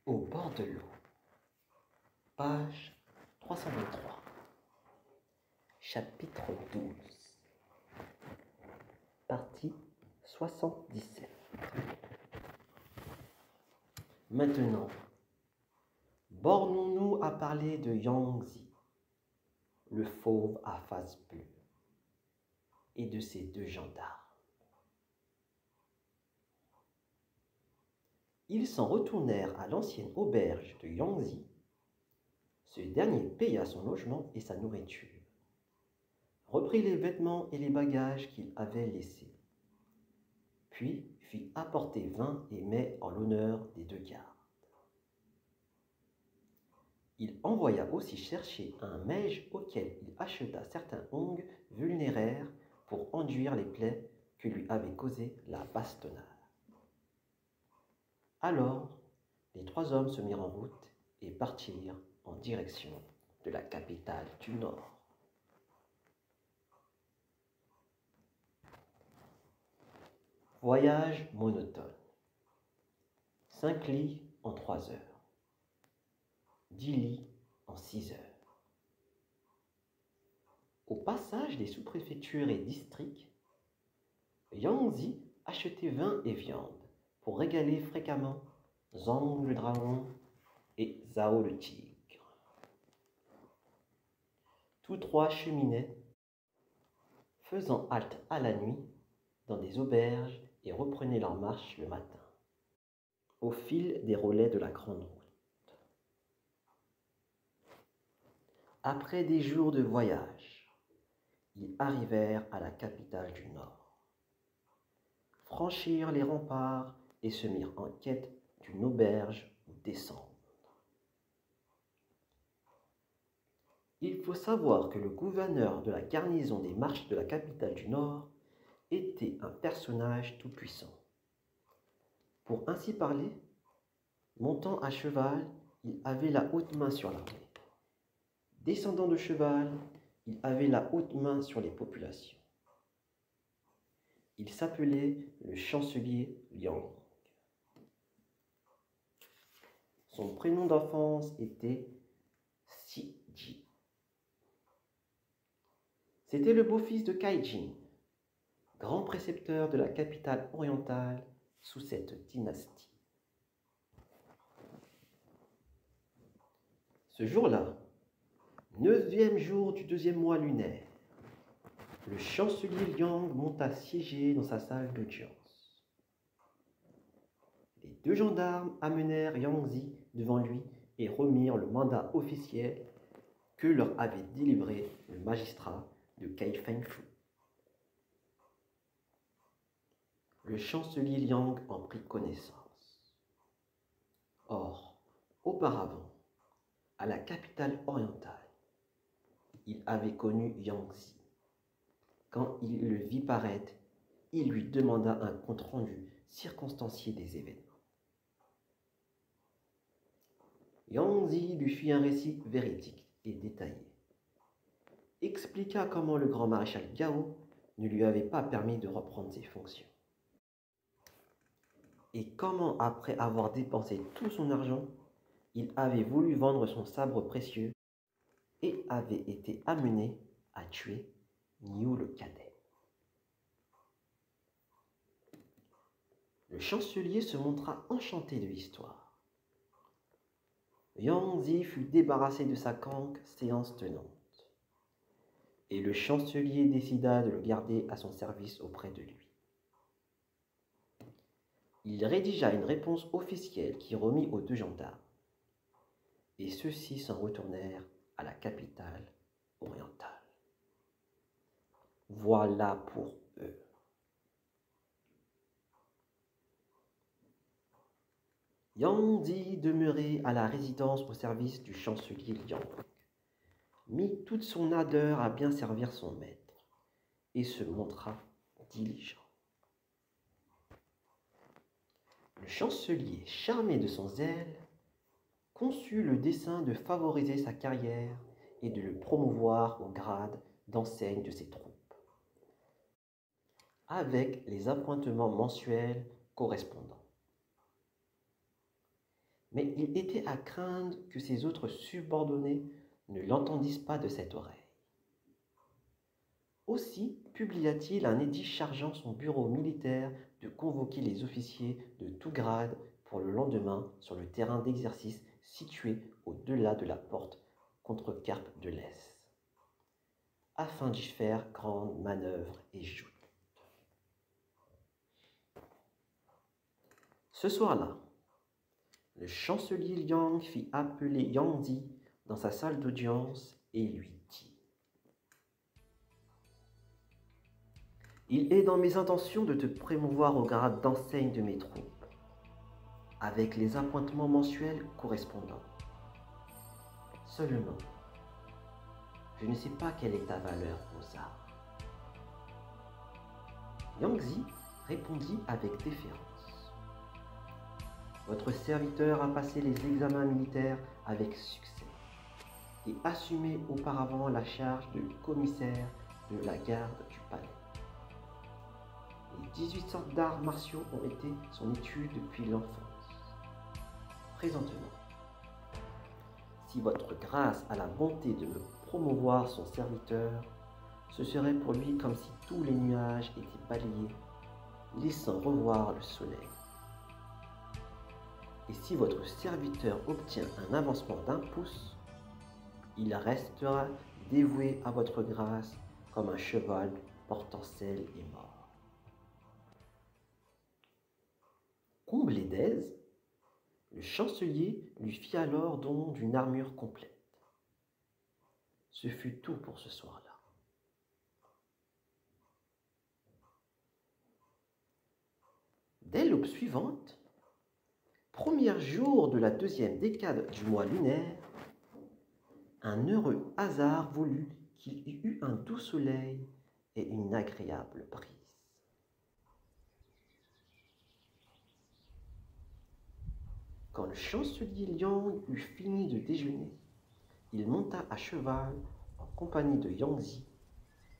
Au bord de l'eau, page 323, chapitre 12, partie 77. Maintenant, bornons-nous à parler de Yangzi, le fauve à face bleue, et de ses deux gendarmes. Ils s'en retournèrent à l'ancienne auberge de Yangzi. Ce dernier paya son logement et sa nourriture, reprit les vêtements et les bagages qu'il avait laissés, puis fit apporter vin et mets en l'honneur des deux gardes. Il envoya aussi chercher un mage auquel il acheta certains ongles vulnéraires pour enduire les plaies que lui avait causées la bastonnade. Alors, les trois hommes se mirent en route et partirent en direction de la capitale du Nord. Voyage monotone. 5 lits en 3 heures. 10 lits en 6 heures. Au passage des sous-préfectures et districts, Yangzi achetait vin et viande pour régaler fréquemment Zhang le dragon et Zhao le tigre. Tous trois cheminaient, faisant halte à la nuit dans des auberges et reprenaient leur marche le matin, au fil des relais de la grande route. Après des jours de voyage, ils arrivèrent à la capitale du Nord, franchirent les remparts et se mirent en quête d'une auberge où descendre. Il faut savoir que le gouverneur de la garnison des marches de la capitale du Nord était un personnage tout-puissant. Pour ainsi parler, montant à cheval, il avait la haute main sur l'armée. Descendant de cheval, il avait la haute main sur les populations. Il s'appelait le chancelier Liang. Son prénom d'enfance était Siji. C'était le beau-fils de Kaijin, grand précepteur de la capitale orientale sous cette dynastie. Ce jour-là, 9e jour du 2e mois lunaire, le chancelier Liang monta siéger dans sa salle d'audience. Les deux gendarmes amenèrent Yangzi devant lui et remirent le mandat officiel que leur avait délivré le magistrat de Kaifengfu. Le chancelier Liang en prit connaissance. Or, auparavant, à la capitale orientale, il avait connu Yangzi. Quand il le vit paraître, il lui demanda un compte-rendu circonstancié des événements. Yangzi lui fit un récit véridique et détaillé, expliqua comment le grand maréchal Gao ne lui avait pas permis de reprendre ses fonctions, et comment, après avoir dépensé tout son argent, il avait voulu vendre son sabre précieux et avait été amené à tuer Niu le cadet. Le chancelier se montra enchanté de l'histoire. Yangzi fut débarrassé de sa canque séance tenante, et le chancelier décida de le garder à son service auprès de lui. Il rédigea une réponse officielle qui remit aux deux gendarmes, et ceux-ci s'en retournèrent à la capitale orientale. Voilà pour eux. Yangzi demeurait à la résidence au service du chancelier Liang, mit toute son ardeur à bien servir son maître et se montra diligent. Le chancelier, charmé de son zèle, conçut le dessein de favoriser sa carrière et de le promouvoir au grade d'enseigne de ses troupes, avec les appointements mensuels correspondants. mais il était à craindre que ses autres subordonnés ne l'entendissent pas de cette oreille. Aussi publia-t-il un édit chargeant son bureau militaire de convoquer les officiers de tout grade pour le lendemain sur le terrain d'exercice situé au-delà de la porte Contrecarpe de l'Est, afin d'y faire grande manœuvre et joute. Ce soir-là, le chancelier Liang fit appeler Yang Zi dans sa salle d'audience et lui dit: « Il est dans mes intentions de te promouvoir au grade d'enseigne de mes troupes, avec les appointements mensuels correspondants. Seulement, je ne sais pas quelle est ta valeur aux arts. » Yang Zi répondit avec déférence: « Votre serviteur a passé les examens militaires avec succès et assumé auparavant la charge de commissaire de la garde du palais. Les 18 sortes d'arts martiaux ont été son étude depuis l'enfance. Présentement, si votre grâce a la bonté de me promouvoir son serviteur, ce serait pour lui comme si tous les nuages étaient balayés, laissant revoir le soleil. Et si votre serviteur obtient un avancement d'1 pouce, il restera dévoué à votre grâce comme un cheval portant selle et mort. » Comblé d'aise, le chancelier lui fit alors don d'une armure complète. Ce fut tout pour ce soir-là. Dès l'aube suivante, premier jour de la 2e décade du mois lunaire, un heureux hasard voulut qu'il y eût un doux soleil et une agréable brise. Quand le chancelier Liang eut fini de déjeuner, il monta à cheval en compagnie de Yang Zi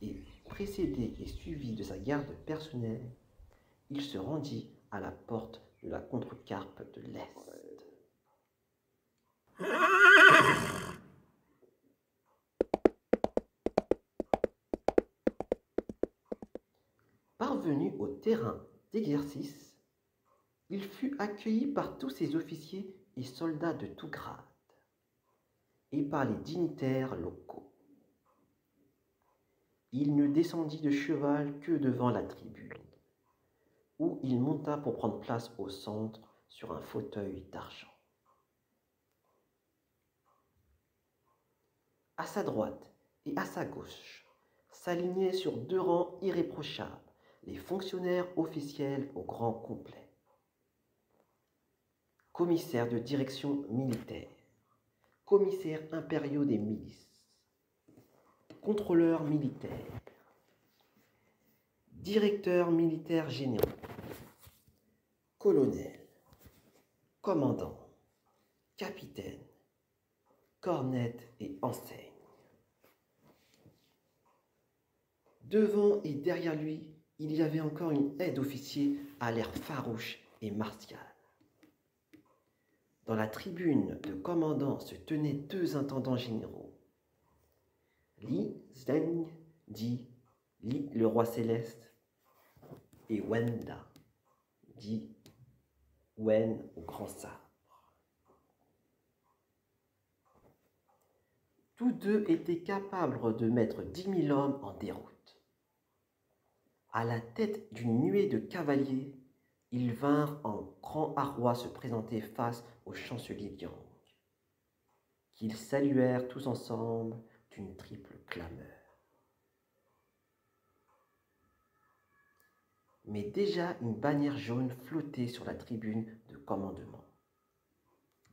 et, précédé et suivi de sa garde personnelle, il se rendit à la porte de la Contrecarpe de l'Est. Parvenu au terrain d'exercice, il fut accueilli par tous ses officiers et soldats de tout grade et par les dignitaires locaux. Il ne descendit de cheval que devant la tribune, où il monta pour prendre place au centre sur un fauteuil d'argent. À sa droite et à sa gauche s'alignaient sur 2 rangs irréprochables les fonctionnaires officiels au grand complet. Commissaires de direction militaire, commissaires impériaux des milices, contrôleurs militaires, directeurs militaires généraux, colonels, commandants, capitaines, cornettes et enseignes. Devant et derrière lui, il y avait encore une haie d'officiers à l'air farouche et martial. Dans la tribune de commandant se tenaient 2 intendants généraux, Li Zheng, dit Li le roi céleste, et Wenda, dit Wen au grand sabre. Tous 2 étaient capables de mettre 10 000 hommes en déroute. À la tête d'une nuée de cavaliers, ils vinrent en grand arroi se présenter face au chancelier Liang, qu'ils saluèrent tous ensemble d'une triple clameur. Mais déjà une bannière jaune flottait sur la tribune de commandement.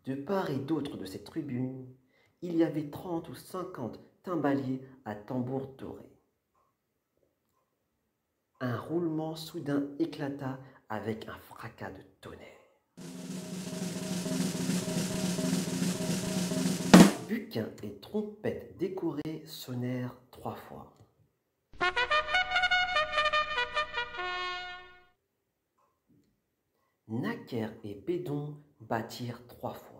De part et d'autre de cette tribune, il y avait 30 ou 50 timbaliers à tambours dorés. Un roulement soudain éclata avec un fracas de tonnerre. Buquins et trompettes décorées sonnèrent 3 fois. Naquère et Bédon battirent 3 fois.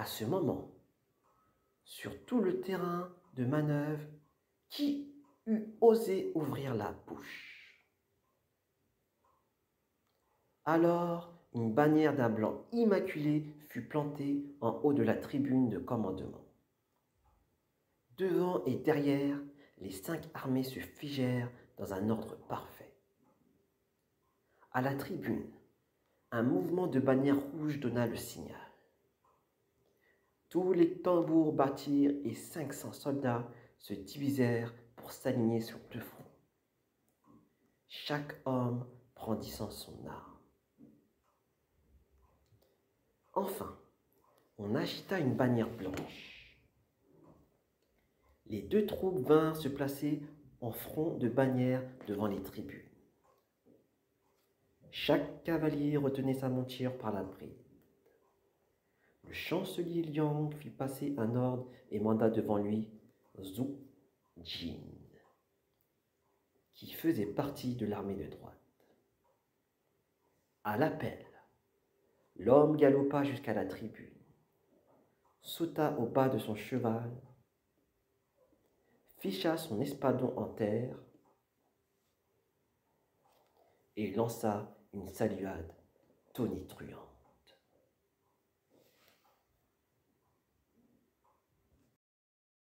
À ce moment, sur tout le terrain de manœuvre, qui eût osé ouvrir la bouche? Alors, une bannière d'un blanc immaculé fut plantée en haut de la tribune de commandement. Devant et derrière, les 5 armées se figèrent dans un ordre parfait. À la tribune, un mouvement de bannière rouge donna le signal. Tous les tambours battirent et 500 soldats se divisèrent pour s'aligner sur 2 fronts, chaque homme brandissant son arme. Enfin, on agita une bannière blanche. Les 2 troupes vinrent se placer en front de bannière devant les tribunes. Chaque cavalier retenait sa monture par la bride. Le chancelier Liang fit passer un ordre et manda devant lui Zhou Jin, qui faisait partie de l'armée de droite. À l'appel, l'homme galopa jusqu'à la tribune, sauta au bas de son cheval, ficha son espadon en terre et lança une saluade tonitruante.